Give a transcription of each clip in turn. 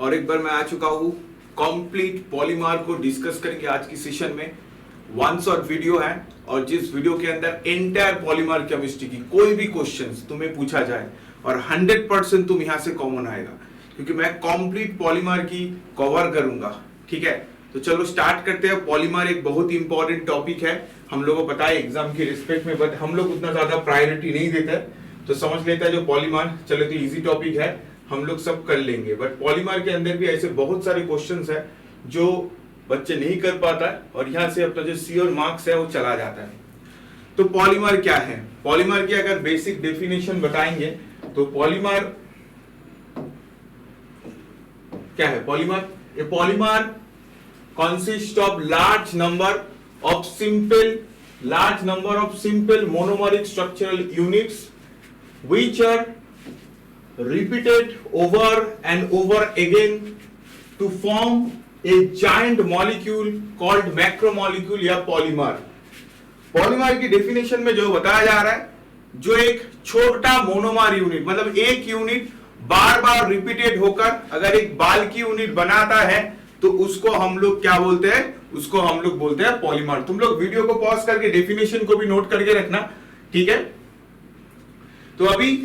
और एक बार मैं आ चुका हूँ कंप्लीट पॉलीमर को डिस्कस करेंगे आज की सेशन में। वन शॉट वीडियो है और जिस वीडियो के अंदर एंटायर पॉलीमर केमिस्ट्री की कोई भी क्वेश्चंस तुम्हें पूछा जाए और 100% तुम यहां से कॉमन आएगा, क्योंकि मैं कंप्लीट पॉलीमर की कवर करूंगा। ठीक है, तो चलो स्टार्ट करते हैं। पॉलीमर एक बहुत इंपॉर्टेंट टॉपिक है, हम लोगों को पता है एग्जाम के रिस्पेक्ट में, बट हम लोग उतना ज्यादा प्रायोरिटी नहीं देते, तो समझ लेता है जो पॉलीमर चलो तो इजी टॉपिक है, हम लोग सब कर लेंगे। बट पॉलीमर के अंदर भी ऐसे बहुत सारे क्वेश्चंस है जो बच्चे नहीं कर पाता है और यहाँ से अपना जो श्योर मार्क्स है वो चला जाता है। तो पॉलीमर क्या है? पॉलीमर की अगर बेसिक डेफिनेशन बताएंगे तो पॉलीमर क्या है? Polymer, A polymer consists of large number of simple monomeric structural units which are repeated over and over again to form a giant molecule called macromolecule या polymer। Polymer की definition में जो बताया जा रहा है, जो एक छोटा मोनोमर यूनिट, मतलब एक यूनिट बार बार रिपीटेड होकर अगर एक बाल की यूनिट बनाता है तो उसको हम लोग क्या बोलते हैं? उसको हम लोग बोलते हैं पॉलीमर। तुम लोग वीडियो को पॉज करके डेफिनेशन को भी नोट करके रखना, ठीक है? तो अभी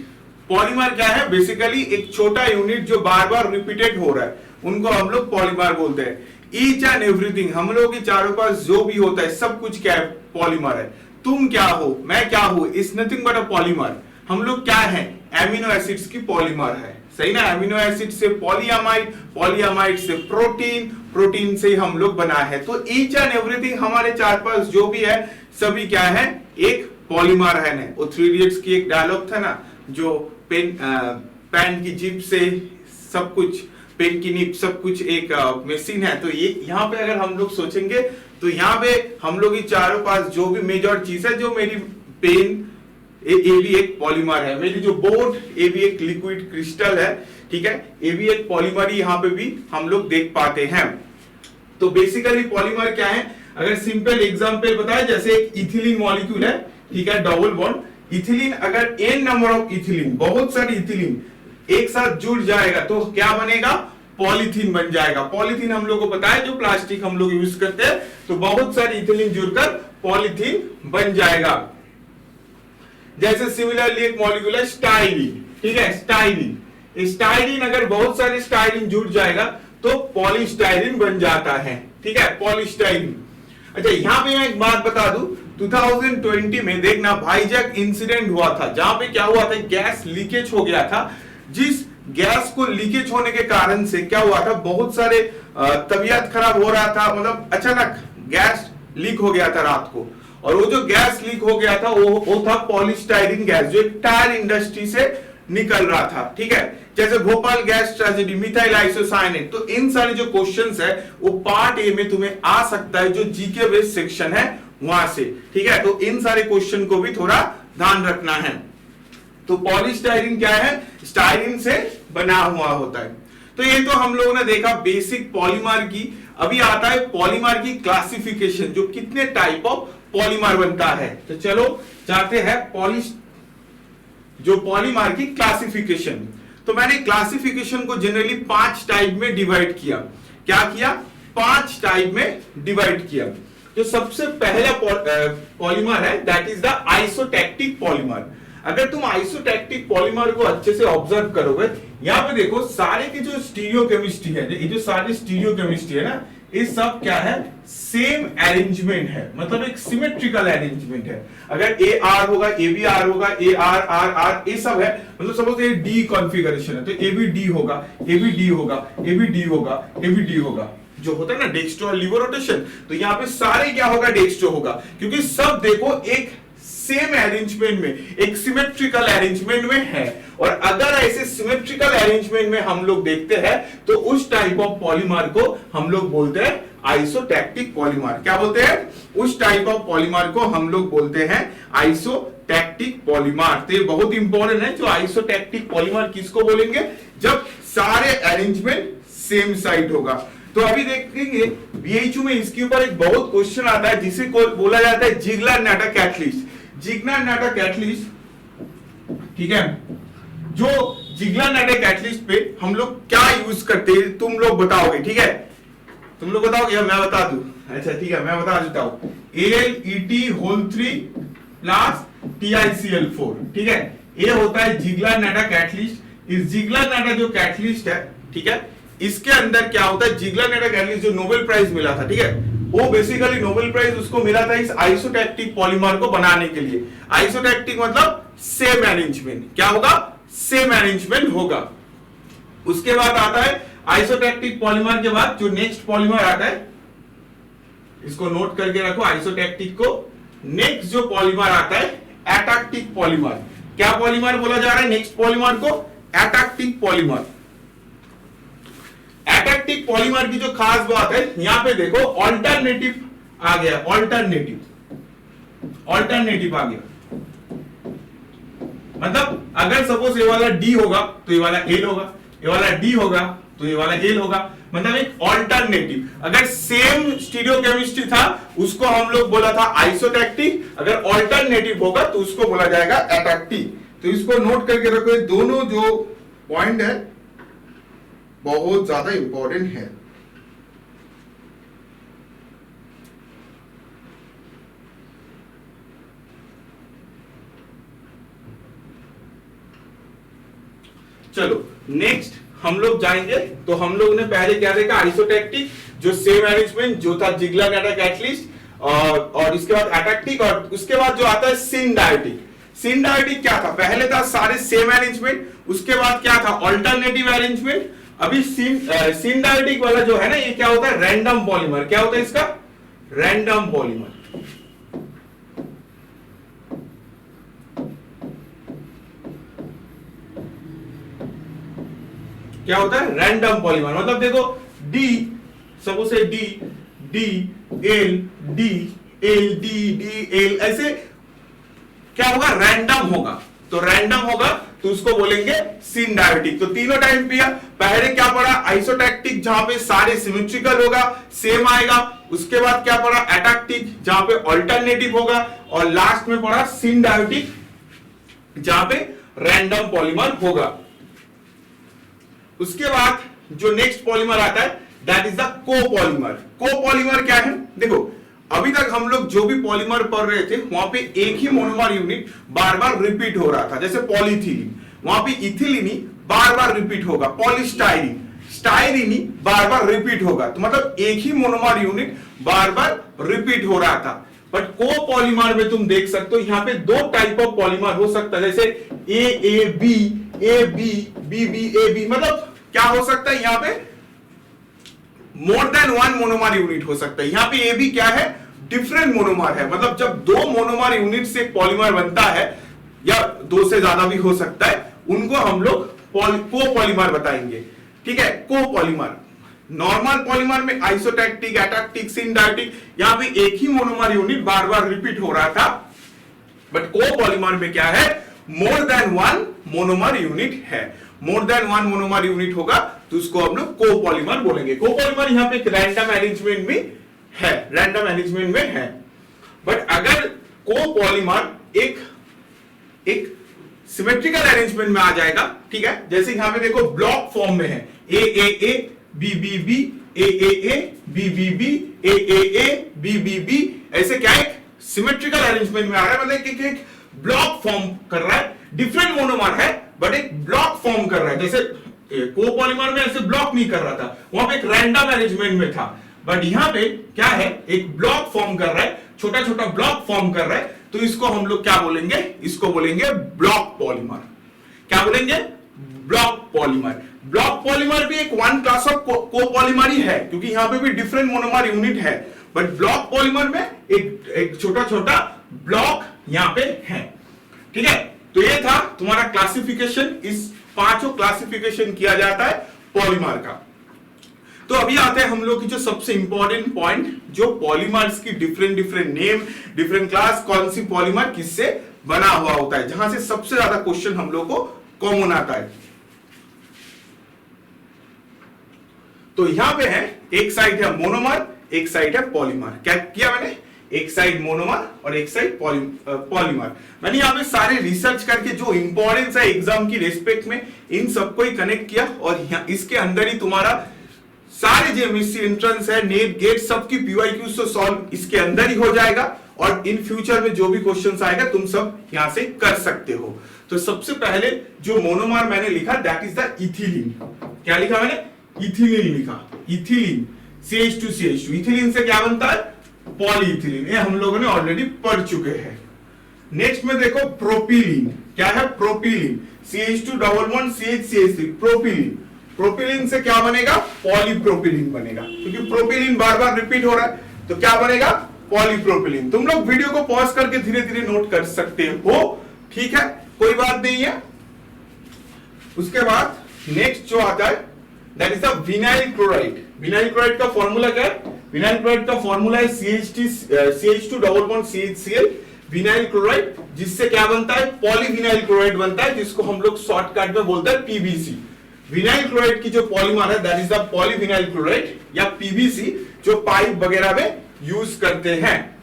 पॉलीमर क्या है? बेसिकली एक छोटा यूनिट जो बार बार रिपीटेड हो रहा है, उनको हम लोग पॉलीमर बोलते हैं। ईच एंड एवरीथिंग, हम लोग के चारों पास जो भी होता है सब कुछ क्या है? पॉलीमर है। तुम क्या हो, मैं क्या हूं, is nothing but a polymer. हम लोग क्या है? एमिनो एसिड्स की पॉलीमर है, सही ना? एमिनो एसिड से पॉलीअमाइड, पॉलीअमाइड से प्रोटीन, प्रोटीन से हम लोग बना है। तो ईच एंड एवरीथिंग हमारे चार पास जो भी है सभी क्या है? एक पॉलीमर है ना। वो 3 इडियट्स की एक डायलॉग था ना, जो पेन की जिप से सब कुछ, पेन की निप सब कुछ एक मशीन है। तो ये यहाँ पे अगर हम लोग सोचेंगे तो यहाँ पे हम लोग चारों पास जो भी मेजर चीज है, जो मेरी पेन ये भी एक पॉलीमर है, मेरी जो बोर्ड ये भी एक लिक्विड क्रिस्टल है, ठीक है? ये भी एक पॉलीमर ही यहाँ पे भी हम लोग देख पाते हैं। तो बेसिकली पॉलीमर क्या है? अगर सिंपल एग्जांपल बताए, जैसे एक इथिलीन मॉलिक्यूल है, ठीक है, डबल बॉन्ड इथिलीन, अगर n नंबर ऑफ इथिलीन, बहुत सारी इथिलीन एक साथ जुड़ जाएगा तो क्या बनेगा? पॉलीथीन बन जाएगा। पॉलीथीन हम लोग को पता है जो प्लास्टिक हम लोग यूज करते हैं, तो बहुत सारी इथिलीन जुड़कर पॉलीथीन बन जाएगा। जैसे सिमिलरली एक मॉलिक्यूल है स्टाइरीन, ठीक है, स्टाइरीन। स्टाइरीन अगर बहुत सारे स्टाइरीन जुड़ जाएगा तो पॉलीस्टाइरीन बन जाता है, ठीक है, पॉलीस्टाइरीन। अच्छा, यहां पे मैं एक बात बता दूं, 2020 में देखना भाईजैक इंसिडेंट हुआ था, जहां पे क्या हुआ था? गैस लीकेज हो गया था। जिस गैस को लीकेज होने के कारण से क्या हुआ था? बहुत सारे तबीयत खराब हो रहा था, मतलब अचानक गैस लीक हो गया था रात को, और वो जो गैस लीक हो गया था वो था पॉलीस्टाइरीन गैस, जो एक टायर इंडस्ट्री से निकल रहा था, ठीक है? जैसे Bhopal gas tragedy, methyl isocyanate. तो इन सारे जो क्वेश्चंस है वो पार्ट ए में तुम्हें आ सकता है, जो जीके बेस्ड सेक्शन है वहां से, ठीक है? तो इन सारे क्वेश्चन को भी थोड़ा ध्यान रखना है। तो पॉलीस्टाइरीन क्या है? स्टाइरीन से बना हुआ होता है। तो ये तो हम लोगों ने देखा बेसिक पॉलीमर की। अभी आता है पॉलीमर की क्लासिफिकेशन, जो कितने टाइप ऑफ पॉलीमर बनता है। तो चलो जाते हैं जो पॉलीमर की क्लासिफिकेशन। तो मैंने क्लासिफिकेशन को जनरली 5 टाइप में डिवाइड किया। क्या किया? 5 टाइप में डिवाइड किया। जो सबसे पहला पॉलीमर है दैट इज द आइसोटैक्टिक पॉलीमर। अगर तुम आइसोटैक्टिक पॉलीमर को अच्छे से ऑब्जर्व करोगे, यहाँ पे देखो सारे की जो स्टीरियोकेमिस्ट्री है, ये जो सारी स्टीरियोकेमिस्ट्री है ना, ये सब क्या है? सेम अरेंजमेंट है, मतलब एक सिमेट्रिकल अरेंजमेंट है। अगर ए आर होगा, ए बी आर होगा, ए आर आर आर, ये सब है। मतलब सपोज ये डी कॉन्फ़िगरेशन है तो ए बी डी होगा, ए बी डी होगा, ए बी डी होगा, ए बी डी होगा, जो होता है ना डेक्स्ट्रो और लिवर रोटेशन। तो यहाँ पे सारे क्या होगा? डेक्स्ट्रो होगा, क्योंकि सब देखो एक सेम अरेंजमेंट में, एक सिमेट्रिकल अरेंजमेंट में है। और अगर ऐसे सिमेट्रिकल अरेंजमेंट में हम लोग देखते हैं तो उस टाइप ऑफ पॉलीमर को हम लोग बोलते हैं आइसोटैक्टिक पॉलीमर। क्या बोलते हैं? उस टाइप ऑफ पॉलीमर को हम लोग बोलते हैं आइसोटैक्टिक पॉलीमर। तो ये बहुत इंपॉर्टेंट है, जो आइसोटैक्टिक पॉलीमर किसको बोलेंगे? जब सारे अरेंजमेंट सेम साइड होगा। तो अभी देखेंगे बीएचयू में इसके ऊपर एक बहुत क्वेश्चन आता है, जिसे बोला जाता है जिग्लर-नाटा कैटलिस्ट। जिग्लर-नाटा कैटलिस्ट, ठीक है, जो जिगलर नाइट्रा कैटलिस्ट पे हम लोग क्या यूज करते हैं तुम लोग बताओगे, ठीक है? तुम लोग बताओगे या मैं बता दूं? अच्छा ठीक है, मैं बता देता हूं। AlEt3 प्लस TiCl4, ठीक है? ये होता है जिगलर नाइट्रा कैटलिस्ट। इस जिगलर नाइट्रा जो कैटलिस्ट है, ठीक है, इसके अंदर क्या होता है, जिगलर नाइट्रा कैटलिस्ट जो नोबेल प्राइज मिला था, ठीक है, वो बेसिकली नोबेल प्राइज उसको मिला था इस आइसोटैक्टिक पॉलीमर को बनाने के लिए। आइसोटैक्टिक मतलब सेम अरेंजमेंट, क्या होगा, सेम अरेंजमेंट होगा। उसके बाद आता है आइसोटैक्टिक पॉलीमर के बाद जो नेक्स्ट पॉलीमर आता है, इसको नोट करके रखो आइसोटैक्टिक को। नेक्स्ट जो पॉलीमर आता है एटैक्टिक पॉलीमर। क्या पॉलीमर बोला जा रहा है नेक्स्ट पॉलीमर को? एटैक्टिक पॉलीमर। एटैक्टिक पॉलीमर की जो खास बात है, यहां पे देखो ऑल्टरनेटिव आ गया, ऑल्टरनेटिव आ गया। मतलब अगर सपोज ये वाला डी होगा तो ये वाला एल होगा, ये वाला डी होगा तो ये वाला एल होगा, मतलब एक ऑल्टरनेटिव। अगर सेम स्टीरियोकेमिस्ट्री था उसको हम लोग बोला था आइसोटैक्टिक, अगर ऑल्टरनेटिव होगा तो उसको बोला जाएगा एटैक्टिक। तो इसको नोट करके रखो, ये दोनों जो पॉइंट है बहुत ज्यादा इंपॉर्टेंट है। चलो नेक्स्ट हम लोग जाएंगे। तो हम लोग ने पहले क्या देखा, आइसोटैक्टिक जो सेम अरेंजमेंट जो था जिगलर नाइट्रा कैटलिस्ट, और इसके बाद एटैक्टिक, और उसके बाद जो आता है सिनडायोटिक। सिनडायोटिक क्या था, पहले था सारे सेम अरेंजमेंट, उसके बाद क्या था ऑल्टरनेटिव अरेंजमेंट। अभी सिनडायोटिक वाला जो है ना, ये क्या होता है, रैंडम पॉलीमर। क्या होता है इसका, रैंडम पॉलीमर। क्या होता है, रैंडम पॉलीमर। मतलब देखो डी, सपोज से D D L D L D D L, ऐसे क्या होगा, रैंडम होगा। तो रैंडम होगा तो उसको बोलेंगे सिनडायोटिक। तो तीनों टाइम पिया। पहले क्या पढ़ा, आइसोटैक्टिक जहां पे सारे सिमेट्रिकल होगा, सेम आएगा। उसके बाद क्या पढ़ा, एटैक्टिक जहां पे ऑल्टरनेटिव होगा, और लास्ट में पढ़ा सिनडायोटिक जहां पे रैंडम पॉलीमर होगा। उसके बाद जो नेक्स्ट पॉलीमर आता है that is the copolymer. Copolymer क्या है, देखो अभी तक हम लोग जो भी पॉलीमर पढ़ रहे थे वहां पे एक ही मोनोमर यूनिट बार बार रिपीट हो रहा था। जैसे पॉलीथिलीन, वहां पे इथिलीनी बार बार रिपीट होगा, पॉलीस्टाइरीन स्टाइरीनी बार बार रिपीट होगा। तो मतलब एक ही मोनोमर यूनिट बार बार रिपीट हो रहा था। बट कोपॉलीमर में तुम देख सकते हो यहाँ पे दो टाइप ऑफ पॉलीमर हो सकता है, जैसे A B B B A B. मतलब क्या हो सकता है, यहाँ पे more than one monomer unit हो सकता है। यहाँ पे ए बी क्या है, डिफरेंट मोनोमर है। मतलब जब दो मोनोमर यूनिट से पॉलीमर बनता है, या दो से ज्यादा भी हो सकता है, उनको हम लोग कोपॉलीमर बताएंगे। ठीक है, कोपॉलीमर। नॉर्मल पॉलीमर में आइसोटैक्टिक, एटैक्टिक, सिनडायोटिक, यहाँ पे एक ही मोनोमर यूनिट बार बार रिपीट हो रहा था। बट कोपॉलीमर में क्या है, more than one monomer unit है। More than one monomer unit होगा तो उसको हम लोग कोपॉलीमर बोलेंगे। कोपॉलीमर यहाँ पे एक रैंडम अरेंजमेंट में है, रैंडम अरेंजमेंट में है। बट अगर कोपॉलीमर एक सिमेट्रिकल अरेंजमेंट में आ जाएगा, ठीक है, जैसे यहां पे देखो ब्लॉक फॉर्म में है, A B B B A B B B A B B B, ऐसे क्या एक सिमेट्रिकल अरेंजमेंट में आ रहा है। मतलब एक ब्लॉक फॉर्म कर रहा है, डिफरेंट मोनोमर है बट एक ब्लॉक फॉर्म कर रहा है। जैसे कोपॉलीमर में ऐसे ब्लॉक नहीं कर रहा था, वहां पे एक रैंडम अरेंजमेंट में था। बट यहां पे क्या है, एक ब्लॉक फॉर्म कर रहा है, छोटा छोटा ब्लॉक फॉर्म कर रहा है। तो इसको हम लोग क्या बोलेंगे, इसको बोलेंगे ब्लॉक पॉलीमर। क्या बोलेंगे, ब्लॉक पॉलीमर। ब्लॉक पॉलीमर भी एक वन क्लास ऑफ कोपॉलीमर ही है, क्योंकि यहां पे भी डिफरेंट मोनोमर यूनिट है। बट ब्लॉक पॉलीमर में एक छोटा छोटा ब्लॉक यहां पे है। ठीक है, तो ये था तुम्हारा क्लासिफिकेशन। इस पांचों क्लासिफिकेशन किया जाता है पॉलीमर का। तो अभी आते हैं हम लोग की जो सबसे इंपॉर्टेंट पॉइंट, जो पॉलीमर्स की डिफरेंट नेम, डिफरेंट क्लास, कौन सी पॉलीमर किससे बना हुआ होता है, जहां से सबसे ज्यादा क्वेश्चन हम लोग को कॉमन आता है। तो यहां पे है, एक साइड है मोनोमर, एक साइड है पॉलीमर। क्या किया मैंने, एक साइड मोनोमर और एक साइड पॉलीमर। मैंने यहाँ पे सारे रिसर्च करके जो इंपॉर्टेंस है एग्जाम की रेस्पेक्ट में इन सबको ही कनेक्ट किया और इसके अंदर ही तुम्हारा सारे जो एमएससी एंट्रेंस है, नेट गेट, सबकी पीवाईक्यूज तो सॉल्व इसके अंदर ही हो जाएगा और इन फ्यूचर में जो भी क्वेश्चंस आएगा तुम सब यहां से कर सकते हो। तो सबसे पहले जो मोनोमर मैंने लिखा दैट इज द इथिलीन। क्या लिखा मैंने? इथिलीन लिखा। इथिलीन CH2CH2, इथिलीन से क्या बनता है? पॉलीइथिलीन। ये हम लोगों ने ऑलरेडी पढ़ चुके हैं। नेक्स्ट में देखो प्रोपिलीन। क्या है? Propylene CH2 propylene. प्रोपिलीन से क्या बनेगा? पॉलीप्रोपिलीन बनेगा, क्योंकि प्रोपिलीन बार बार रिपीट हो रहा है तो क्या बनेगा? पॉलीप्रोपिलीन। तुम लोग वीडियो को पॉज करके धीरे धीरे नोट कर सकते हो, ठीक है, कोई बात नहीं है। उसके बाद नेक्स्ट जो आता है that is the vinyl chloride. Vinyl chloride का फॉर्मूला क्या है? विनाइल क्लोराइड का फॉर्मूला है CH2CH2CH विनाइल क्लोराइड, जिससे क्या बनता है? पॉलीविनाइल क्लोराइड बनता है, जिसको हम लोग शॉर्टकट में बोलते हैं PVC। विनाइल क्लोराइड की जो पॉलीमर है that is the polyvinyl chloride या PVC, जो पाइप वगैरह में यूज करते हैं।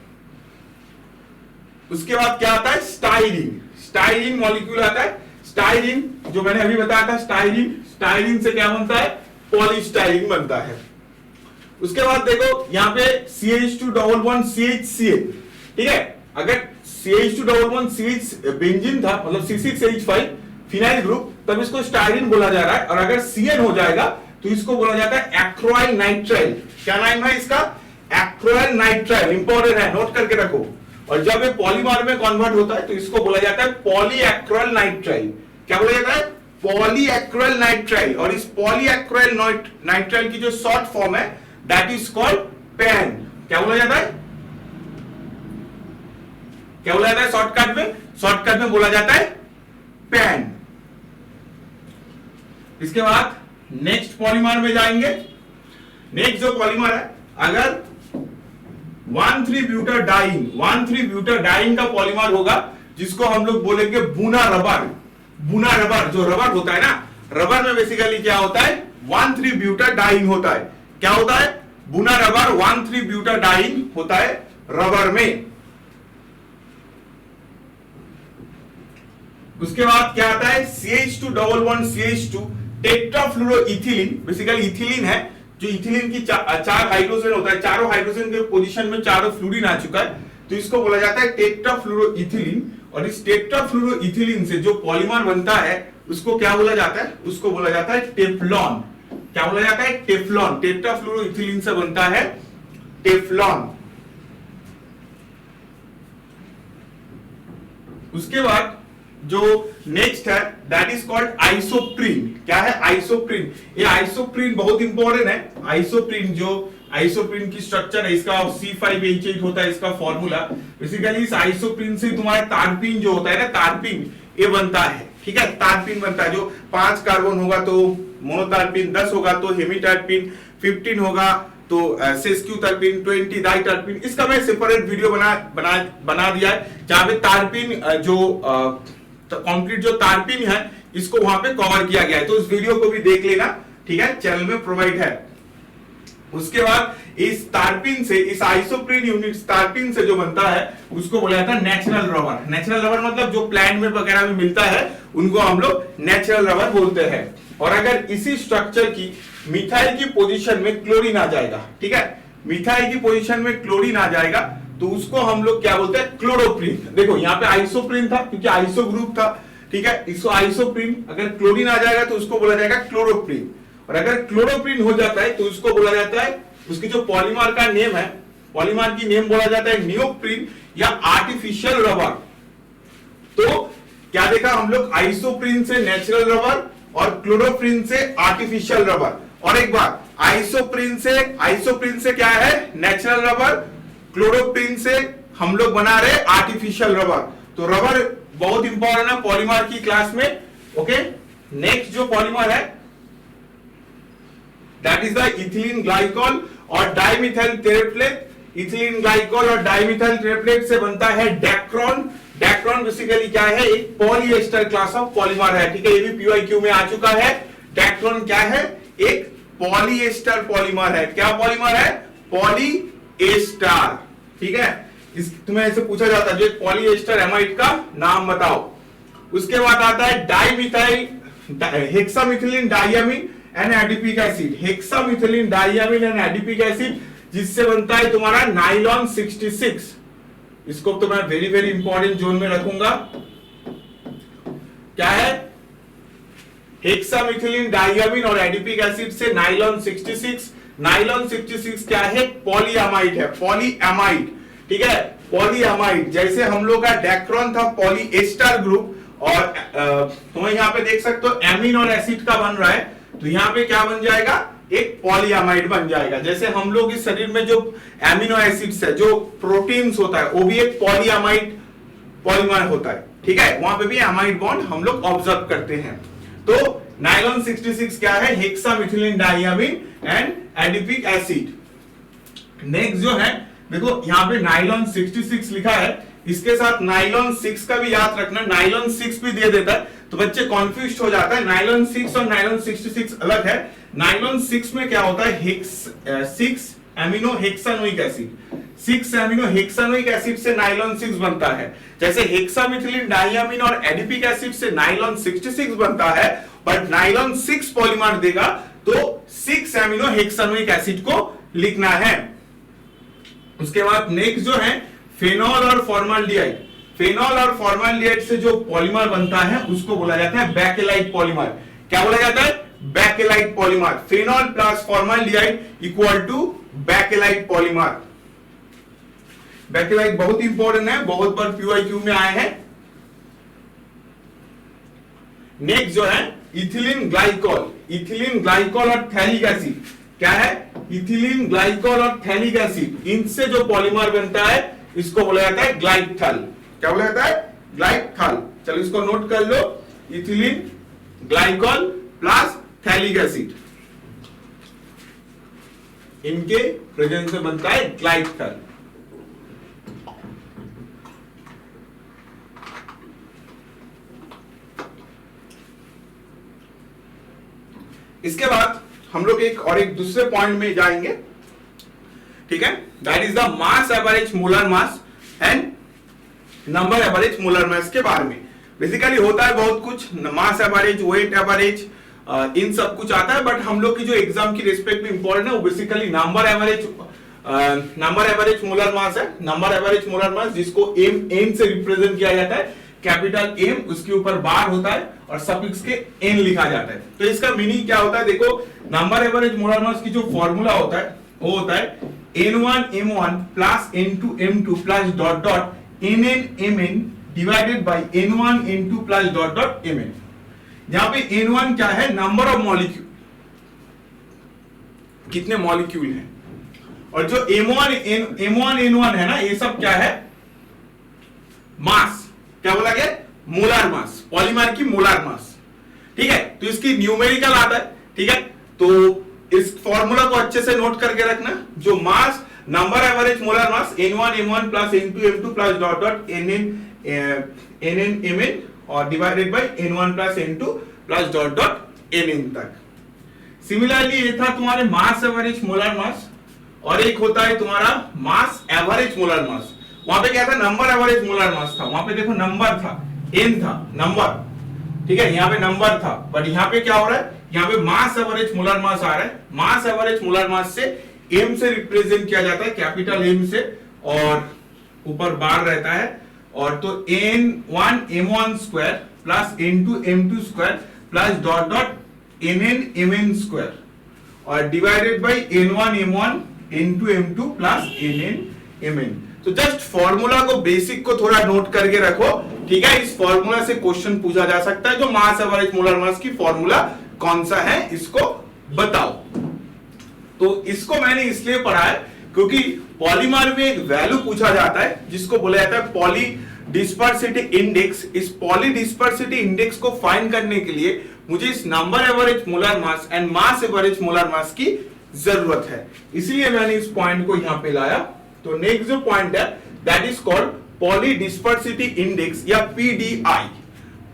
उसके बाद क्या आता है? स्टाइरीन। स्टाइरीन मॉलिक्यूल आता है। स्टाइरीन जो मैंने अभी बताया था, स्टाइरीन से क्या बनता है? पॉलीस्टाइरीन बनता है। उसके बाद देखो यहाँ पे CH211CHCl, ठीक है, अगर CH211CH बेंजीन था, मतलब C6H5 फिनाइल ग्रुप, तब इसको स्टाइरीन बोला जा रहा है। और अगर CN हो जाएगा तो इसको बोला जाता है एक्रोइल नाइट्राइल। क्या नाम है इसका? एक्रोइल नाइट्राइल। इंपॉर्टेंट है, नोट करके रखो। और जब ये पॉलीमर में कन्वर्ट होता है तो इसको बोला जाता है पॉलीएक्रोइल नाइट्राइल। क्या बोला जाता है? पॉलीएक्रोइल नाइट्राइल। और इस पॉलीएक्रोइल नाइट्राइल की जो शॉर्ट फॉर्म है दैट इज कॉल्ड पैन। क्या बोला जाता है? क्या बोला जाता है शॉर्टकट में? शॉर्टकट में बोला जाता है पैन। इसके बाद नेक्स्ट पॉलीमर में जाएंगे। नेक्स्ट जो पॉलीमर है, अगर 1,3-ब्यूटाडाइन का पॉलीमर होगा, जिसको हम लोग बोलेंगे बुना रबर। बुना रबर, जो रबर होता है ना, रबर में बेसिकली क्या होता है? 1,3-ब्यूटाडाइन होता है। क्या होता है? बुना रबर 1,3-ब्यूटाडाइन होता है रबर में। उसके बाद क्या आता है? CH211CH2 tetrafluoroethylene. बेसिकली इथिलीन है, जो इथिलीन की चार हाइड्रोजन होता है, चारों हाइड्रोजन के पोजीशन में चारों फ्लोरीन आ चुका है, तो इसको बोला जाता है टेट्राफ्लोरोइथिलीन। और इस टेट्राफ्लोरोइथिलीन से जो पॉलीमर बनता है उसको क्या बोला जाता है? उसको बोला जाता है टेफ्लॉन। क्या बोला जाता है? टेफ्लॉन। टेट्राफ्लोरोइथिलीन से बनता है टेफ्लॉन। उसके बाद जो नेक्स्ट है दैट इज कॉल्ड आइसोप्रीन। क्या है? आइसोप्रीन। ये आइसोप्रीन बहुत इंपॉर्टेंट है। आइसोप्रीन की स्ट्रक्चर है, इसका C5H8 होता है इसका फॉर्मूला। बेसिकली इस आइसोप्रीन से तुम्हारा तारपीन जो होता है ना, तारपीन ये बनता है, ठीक है, तारपीन बनता है। जो 5 कार्बन होगा तो मोनोतारपीन, 10 होगा तो हेमिटारपीन, 15 होगा तो सेस्क्यूतारपीन, 20 डाइटारपीन। इसका मैं सेपरेट वीडियो बना दिया है, जहां पे तारपीन जो कंप्लीट जो तारपीन है इसको वहां पे कवर किया गया है, तो उस वीडियो को भी देख लेना, ठीक है, चैनल में प्रोवाइड है। उसके बाद इस तारपीन से, इस आइसोप्रीन यूनिट तारपीन से जो बनता है उसको बोला जाता है नेचुरल रबर। नेचुरल रबर मतलब जो प्लांट में वगैरह में मिलता है उनको हम लोग नेचुरल रबर बोलते हैं। और अगर इसी स्ट्रक्चर की मिथाइल की पोजीशन में क्लोरीन आ जाएगा, ठीक है, मिथाइल की पोजीशन में क्लोरीन आ जाएगा तो उसको हम लोग क्या बोलते हैं? क्लोरोप्रीन। देखो यहाँ पे आइसोप्रीन था क्योंकि आइसो ग्रुप था, ठीक है, इसको आइसोप्रीन। अगर क्लोरीन आ जाएगा तो उसको बोला जाएगा क्लोरोप्रीन। और अगर क्लोरोप्रीन हो जाता है तो उसको बोला जाता है, उसकी जो पॉलीमर का नेम है, पॉलीमर की नेम बोला जाता है नियोप्रीन या आर्टिफिशियल रबर। तो क्या देखा हम लोग? आइसोप्रीन से नेचुरल रबर और क्लोरोप्रीन से आर्टिफिशियल रबर। और एक बार आइसोप्रीन से क्या है? Natural rubber. क्लोरोप्रीन से हम लोग बना रहे आर्टिफिशियल रबर। तो रबर बहुत इंपॉर्टेंट है पॉलीमर की क्लास में। ओके, नेक्स्ट जो पॉलीमर है that is the ethylene glycol और डाइमिथाइल टेरेफ्लेट। इथिलीन ग्लाइकॉल और डाइमिथाइल टेरेफ्लेट से बनता है डेक्रोन। डेक्रोन बेसिकली क्या है? एक पॉलीएस्टर क्लास ऑफ पॉलीमर है, ठीक है, ये भी पीवाईक्यू में आ चुका है। डेक्रोन क्या है? एक पॉलीएस्टर पॉलीमर है। क्या पॉलीमर है? पॉलीएस्टर, ठीक है। इस तुम्हें ऐसे पूछा जाता है जो एक पॉलीएस्टर एमाइड का नाम बताओ। उसके बाद आता है dimethyl hexamethylene diamine and adipic acid, hexamethylene diamine and adipic acid, जिससे बनता है तुम्हारा नाइलॉन 66। इसको तो मैं वेरी वेरी इंपॉर्टेंट जोन में रखूंगा। क्या है? हेक्सामिथिलीन डाइयामीन और एडिपिक एसिड से नाइलॉन 66। नाइलॉन 66 क्या है? पॉलीएमाइड है, पॉलीएमाइड, ठीक है, पॉलीएमाइड। जैसे हम लोग का डेक्रोन था पॉलीएस्टर ग्रुप, और तो यहाँ पे देख सकते हो एमीन और एसिड का बन रहा है, तो यहाँ पे क्या बन जाएगा? एक पॉलीएमाइड बन जाएगा। जैसे हम लोग इस शरीर में जो एमिनो एसिड्स है, जो प्रोटीन्स होता है, वो भी एक पॉलीएमाइड पॉलीमर होता है, ठीक है, वहां पे भी एमाइड बॉन्ड हम लोग ऑब्जर्व करते हैं। तो नाइलॉन 66 क्या है? Hexamethylene diamine and adipic acid. Next जो है देखो यहाँ पे नाइलॉन 66 लिखा है, इसके साथ नाइलॉन 6 का भी याद रखना, नाइलॉन 6 भी दे देता है तो बच्चे कंफ्यूज हो जाता है। नाइलॉन 6 और नाइलॉन 66 अलग है। नाइलॉन 6 में क्या होता है? 6 एमिनो हेक्सानोइक एसिड, 6 एमिनो हेक्सानोइक एसिड से नाइलॉन 6 बनता है। जैसे हेक्सामिथिलीन डाइयामीन और एडिपिक एसिड से नाइलॉन 66 बनता है, बट नाइलॉन 6 पॉलीमर देगा तो 6 एमिनो हेक्सानोइक एसिड को लिखना है। उसके बाद नेक्स्ट जो है फेनॉल और फॉर्माल्डिहाइड। फेनॉल और फॉर्माल्डिहाइड से जो पॉलीमर बनता है उसको बोला जाता है बैकेलाइट पॉलीमर। क्या बोला जाता है? Bakelite polymer. Phenol plus formaldehyde equal to bakelite polymer. Bakelite बहुत इंपॉर्टेंट है, बहुत बार पीवाईक्यू में आए हैं। नेक्स्ट जो है इथिलीन ग्लाइकोल, इथिलीन ग्लाइकोल और थैलिक एसिड। क्या है? इथिलीन ग्लाइकोल और थैलिक एसिड, इनसे जो पॉलीमर बनता है इसको बोला जाता है ग्लाइकथल। क्या बोला जाता है? ग्लाइकथल। चलो इसको नोट कर लो, ethylene glycol plus phthalic acid, इनके प्रेजेंस से बनता है ग्लाइकथल। इसके बाद हम लोग एक दूसरे पॉइंट में जाएंगे, ठीक है, that is the mass average molar mass and number average molar मास के बारे में। बेसिकली होता है बहुत कुछ, मास एवरेज, वेट एवरेज, इन सब कुछ आता है, बट हम लोग की जो एग्जाम की रिस्पेक्ट में इंपॉर्टेंट है वो basically number average molar mass है। नंबर एवरेज मोलर मास जिसको एम से रिप्रेजेंट किया जाता है, कैपिटल एम, उसके ऊपर बार होता है और सफिक्स के एन लिखा जाता है। तो इसका मीनिंग क्या होता है? देखो नंबर एवरेज मोलर मास की जो फॉर्मूला होता है वो होता है n1 m1 plus n2 m2 plus dot dot nn mn divided by n1 n2 plus dot dot mn। यहां पे n1 क्या है? नंबर ऑफ मॉलिक्यूल, कितने मॉलिक्यूल हैं, और जो m1 n1 है ना, ये सब क्या है? मास। क्या बोला गया? मोलर मास, पॉलीमर की मोलर मास, ठीक है। तो इसकी न्यूमेरिकल आता है, ठीक है। तो इस फॉर्मूला को अच्छे से नोट करके रखना, जो मास नंबर एवरेज मोलर मास n1 m1 plus n2 m2 plus dot dot nn mn और divided by n1 plus n2 plus dot dot nn तक। सिमिलरली ये था तुम्हारे मास एवरेज मोलर मास, और एक होता है तुम्हारा मास एवरेज मोलर मास। वहां पे क्या था? नंबर एवरेज मोलर मास था, वहां पे देखो नंबर था, n था, नंबर, ठीक है, यहाँ पे नंबर था, बट यहाँ पे क्या हो रहा है? यहाँ पे मास एवरेज मोलर मास आ रहा है। मास एवरेज मोलर मास से m से रिप्रेजेंट किया जाता है, कैपिटल M से, और ऊपर बार रहता है, और तो n1 m1 square plus n2 m2 square plus dot dot nn mn square और divided by n1 m1 n2 m2 plus nn mn। तो जस्ट फॉर्मूला को, बेसिक को थोड़ा नोट करके रखो, ठीक है। इस फॉर्मूला से क्वेश्चन पूछा जा सकता है, जो मास एवरेज मोलर मास की फॉर्मूला कौन सा है इसको बताओ। तो इसको मैंने इसलिए पढ़ा है क्योंकि पॉलीमर में एक वैल्यू पूछा जाता है जिसको बोला जाता है पॉली डिस्पर्सिटी इंडेक्स। इस पॉली डिस्पर्सिटी इंडेक्स को फाइंड करने के लिए मुझे इस number average molar mass and mass average molar मास की जरूरत है, इसलिए मैंने इस पॉइंट को यहां पे लाया। तो नेक्स्ट जो पॉइंट है that is called polydispersity index या पीडीआई।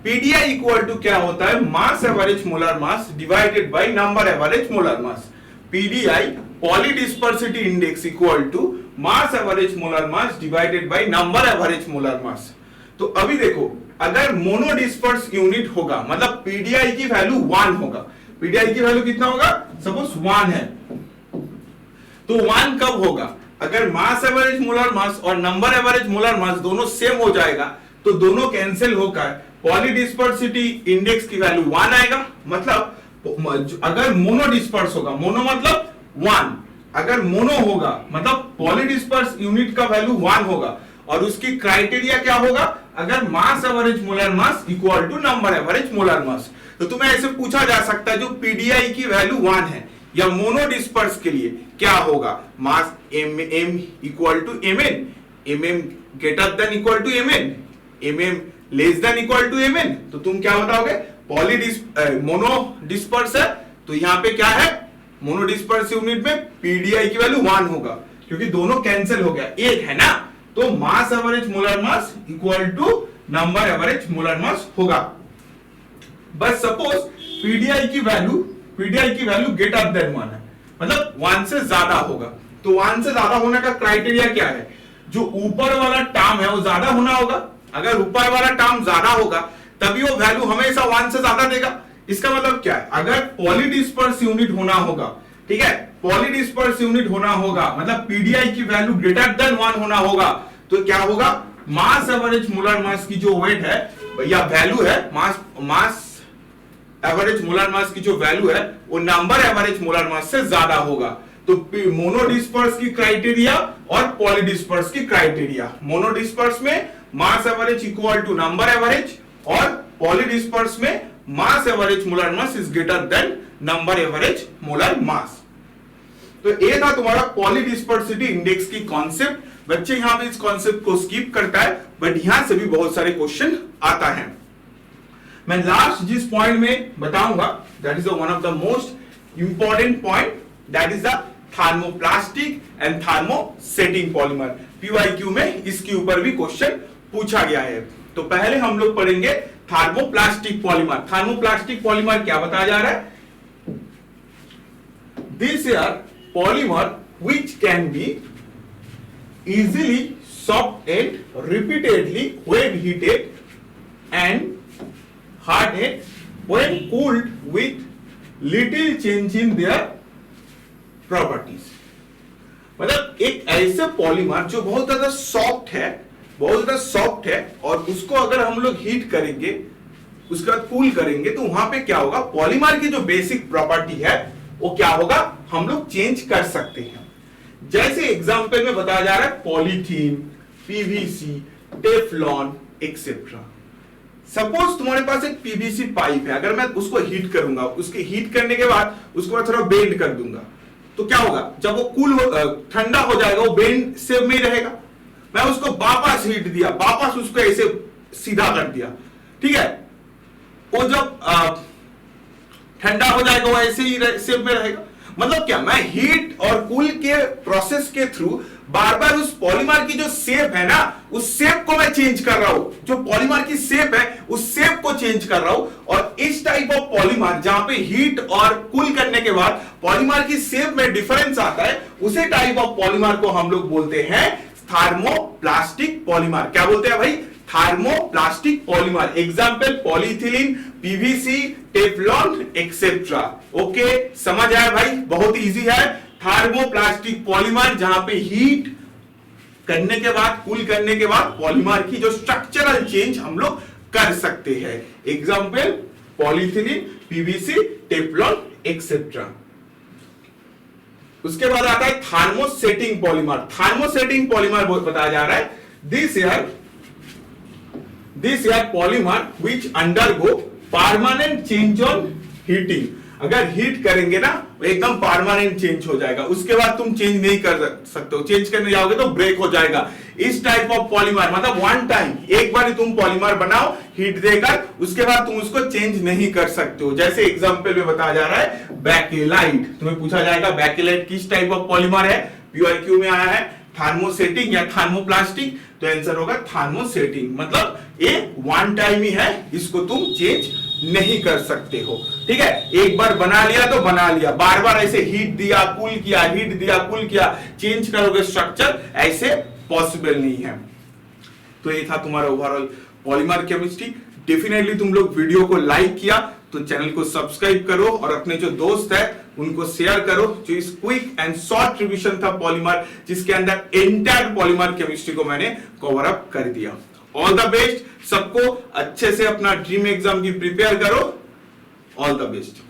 पीडीआई इक्वल टू क्या होता है? Mass average molar mass divided by number average molar mass. PDI polydispersity index equal to mass average molar mass divided by number average molar mass. तो अभी देखो, अगर मोनोडिस्पर्स unit होगा मतलब पीडीआई की वैल्यू 1 होगा। पीडीआई की वैल्यू कितना होगा? सपोज 1 है, तो 1 कब होगा? अगर मास एवरेज मोलर मास और नंबर एवरेज मोलर मास दोनों सेम हो जाएगा तो दोनों कैंसिल होकर पॉलीडिस्पर्सिटी इंडेक्स की वैल्यू 1 आएगा। मतलब अगर मोनोडिस्पर्स होगा, मोनो मतलब 1, अगर मोनो होगा मतलब पॉलीडिस्पर्स यूनिट का वैल्यू 1 होगा और उसकी क्राइटेरिया क्या होगा? अगर mass average molar mass equal to number average molar mass. तो तुम्हें ऐसे पूछा जा सकता है जो पीडीआई की वैल्यू 1 है या मोनोडिस्पर्स के लिए क्या होगा? Mass M equal to M N greater than equal to M N less than equal to M N. तो तुम क्या बताओगे? मोनोडिस्पर्स है तो यहां पे क्या है? मोनोडिस्पर्स यूनिट में पीडीआई की वैल्यू 1 होगा क्योंकि दोनों कैंसिल हो गया, एक है ना। तो mass average molar mass equal to number average molar mass होगा। बस सपोज पीडीआई की वैल्यू ग्रेटर देन 1 है, मतलब 1 से ज्यादा होगा। तो 1 से ज्यादा होने का क्राइटेरिया क्या है? जो ऊपर वाला टर्म है वो ज्यादा होना होगा। अगर ऊपर वाला टर्म ज्यादा होगा तभी वो वैल्यू हमेशा 1 से ज्यादा देगा। इसका मतलब क्या है? अगर पॉलीडिस्पर्स यूनिट होना होगा, ठीक है, पॉलीडिस्पर्स यूनिट होना होगा मतलब पीडीआई की वैल्यू ग्रेटर देन 1 होना होगा, तो क्या होगा? मास एवरेज मोलर मास की जो वेट है या वैल्यू है, मास एवरेज मोलर मास की जो वैल्यू है वो नंबर एवरेज मोलर मास से ज्यादा होगा। तो मोनोडिस्पर्स की क्राइटेरिया और पॉलीडिस्पर्स की क्राइटेरिया, मोनोडिस्पर्स में mass average equal to number average और पॉलीडिस्पर्स में mass average molar mass is greater than number average molar mass. तो ये था तुम्हारा पॉलीडिस्पर्सिटी इंडेक्स की कॉन्सेप्ट। बच्चे यहां पे इस कॉन्सेप्ट को स्किप करता है बट यहां से भी बहुत सारे क्वेश्चन आता है। मैं लास्ट जिस पॉइंट में बताऊंगा that is one of the most important point, that is the thermoplastic and thermosetting polymer. PYQ में इसके ऊपर भी क्वेश्चन पूछा गया है। तो पहले हम लोग पढ़ेंगे थर्मोप्लास्टिक पॉलीमर। थर्मोप्लास्टिक पॉलीमर क्या बताया जा रहा है? This are polymer which can be easily softened repeatedly when heated and hardened when cooled with little change in their properties। मतलब एक ऐसे पॉलीमर जो बहुत ज्यादा सॉफ्ट है और उसको अगर हम लोग हीट करेंगे उसके बाद कूल करेंगे तो वहां पे क्या होगा? पॉलीमर की जो बेसिक प्रॉपर्टी है वो क्या होगा? हम लोग चेंज कर सकते हैं। जैसे एग्जांपल में बताया जा रहा है polythene, PVC, Teflon etcetera. Suppose तुम्हारे पास एक पीवीसी पाइप है, अगर मैं उसको हीट करूंगा, उसके हीट करने के बाद उसको मैं थोड़ा बेंड कर दूंगा तो क्या होगा? जब वो ठंडा हो जाएगा वो बेंड शेप में ही रहेगा। मैं उसको वापस हीट दिया, वापस उसको ऐसे सीधा कर दिया, ठीक है, वो जब ठंडा हो जाएगा वो ऐसे ही शेप में रहेगा। मतलब क्या? मैं हीट और कूल के प्रोसेस के थ्रू बार बार उस पॉलीमर की जो शेप है ना, उस शेप को मैं चेंज कर रहा हूं। जो पॉलीमर की शेप है उस शेप को चेंज कर रहा हूं। और इस टाइप ऑफ पॉलीमर जहां पे हीट और कूल करने के बाद पॉलीमर की शेप में डिफरेंस आता है, उसे टाइप ऑफ पॉलीमर को हम लोग बोलते हैं थर्मोप्लास्टिक पॉलीमर। क्या बोलते हैं भाई? Thermoplastic polymer. Example polythene, PVC, Teflon etcetera. Okay, समझ आया भाई? बहुत इजी है। थर्मोप्लास्टिक पॉलीमर जहां पे हीट करने के बाद, कूल करने के बाद पॉलीमर की जो स्ट्रक्चरल चेंज हम लोग कर सकते हैं। Example polythene, PVC, Teflon etcetera. उसके बाद आता है थर्मोसेटिंग पॉलीमर। थर्मोसेटिंग पॉलीमर बताया जा रहा है this year polymer which undergo permanent change on heating. अगर हीट करेंगे ना वो एकदम परमानेंट चेंज हो जाएगा, उसके बाद तुम चेंज नहीं कर सकते हो। चेंज करने जाओगे तो ब्रेक हो जाएगा। इस टाइप ऑफ पॉलीमर मतलब वन टाइम, एक बार तुम पॉलीमर बनाओ हीट देकर, उसके बाद तुम उसको चेंज नहीं कर सकते हो। जैसे एग्जांपल में बताया जा रहा है बैकेलाइट। तुम्हें पूछा जाएगा बैकेलाइट किस टाइप ऑफ पॉलीमर है? पीवाईक्यू में आया है थर्मोसेटिंग या थर्मोप्लास्टिक, तो आंसर होगा थर्मोसेटिंग। मतलब ये वन टाइम ही है, इसको तुम चेंज नहीं कर सकते हो। ठीक है, एक बार बना लिया तो बना लिया, बार बार ऐसे हीट दिया कूल किया, हीट दिया कूल किया, चेंज करोगे स्ट्रक्चर, ऐसे पॉसिबल नहीं है। तो ये था तुम्हारा ओवरऑल पॉलीमर केमिस्ट्री। डेफिनेटली तुम लोग वीडियो को लाइक किया तो चैनल को सब्सक्राइब करो और अपने जो दोस्त है उनको शेयर करो, जो इस क्विक एंड शॉर्ट रिवीजन था पॉलीमर, जिसके अंदर एंटायर पॉलीमर केमिस्ट्री को मैंने कवर अप कर दिया। ऑल द बेस्ट सबको, अच्छे से अपना ड्रीम एग्जाम की प्रिपेयर करो। All the best.